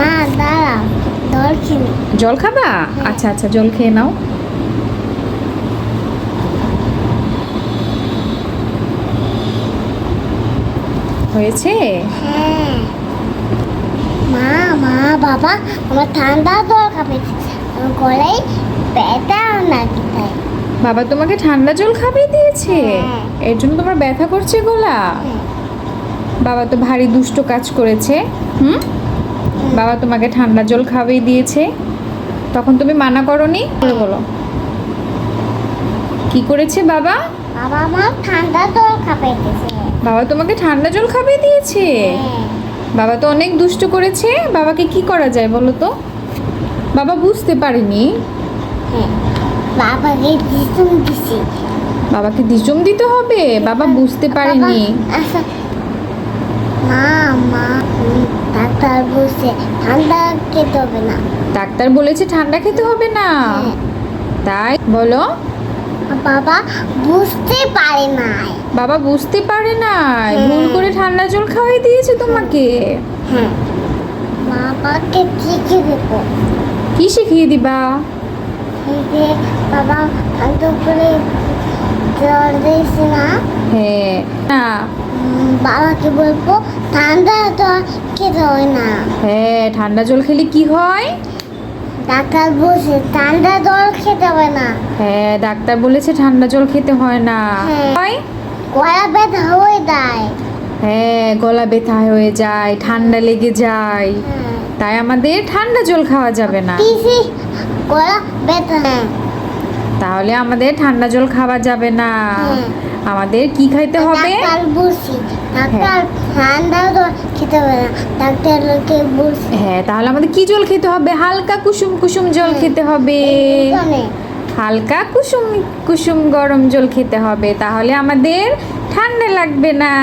না দাঁড়াও, জল খেয়ে নি। জল খাবা? আচ্ছা আচ্ছা, জল খেয়ে নাও। হয়েছে? হ্যাঁ। মা মা বাবা আমার ঠান্ডা জল খাবে, আমার গলায় ব্যথা নাকি তাই। বাবা তোমাকে ঠান্ডা জল খাইয়ে দিয়েছে? হ্যাঁ। এর জন্য তোমার ব্যথা করছে গলা? হ্যাঁ। বাবা তো ভারী দুষ্ট কাজ করেছে। হুম? বাবা তোমাকে ঠান্ডা জল খাইয়ে দিয়েছে, তখন তুমি মানা করনি? বলো কি করেছে বাবা? বাবা আমার ঠান্ডা জল খাবাইতেছে। বাবা তোমাকে ঠান্ডা জল খাইয়ে দিয়েছে? হ্যাঁ। বাবা তো অনেক দুষ্ট করেছে। বাবাকে কি করা যায় বলো তো? বাবা বুঝতে পারেনি। হ্যাঁ। বাবাকে দিসুম দিছি। বাবাকে দিজুম দিতে হবে? বাবা বুঝতে পারেনি। বাবা, আচ্ছা। মা মা ডাক্তার বলছে ঠান্ডা খেতে হবে না। ডাক্তার বলেছে ঠান্ডা খেতে হবে না? হ্যাঁ। তাই বলো? বাবা বুঝতে পারে নাই। বাবা বুঝতে পারে না, হ্যাঁ। ভুল করে ঠান্ডা জল খাওয়াই দিয়েছে তোমাকে। হ্যাঁ। বাবাকে শিখে দেবো। কি শিখিয়ে দিবা? এই যে বাবা ঠান্ডা করে জল দিয়েছে না, হ্যাঁ না, বাবাকে বলবো ঠান্ডা জল খেতে হয় না। হ্যাঁ ঠান্ডা জল খেলে কি হয়? ডাক্তার বলছে ঠান্ডা জল খেতে হবে না। হ্যাঁ ডাক্তার বলেছে ঠান্ডা জল খেতে হয় না। হ্যাঁ। হয়? গলা ব্যথা হয়ে যায়। হ্যাঁ গলা ব্যথা হয়ে যায়, ঠান্ডা লেগে যায়, হ্যাঁ। তাই আমাদের ঠান্ডা জল খাওয়া যাবে না। পিসি গলা ব্যথা। হ্যাঁ। তাহলে আমাদের ঠান্ডা জল খাওয়া যাবে না। হ্যাঁ। আমাদের কি খাইতে হবে? ডাক্তার বলছি ডাক্তার ঠান্ডা জল খেতে হবে না, ডাক্তারকে বলছি। হ্যাঁ তাহলে আমাদের কি জল খেতে হবে? হালকা কুসুম কুসুম জল খেতে হবে। এখানে। হালকা কুসুম কুসুম গরম জল খেতে হবে, তাহলে আমাদের ঠান্ডা লাগবে না।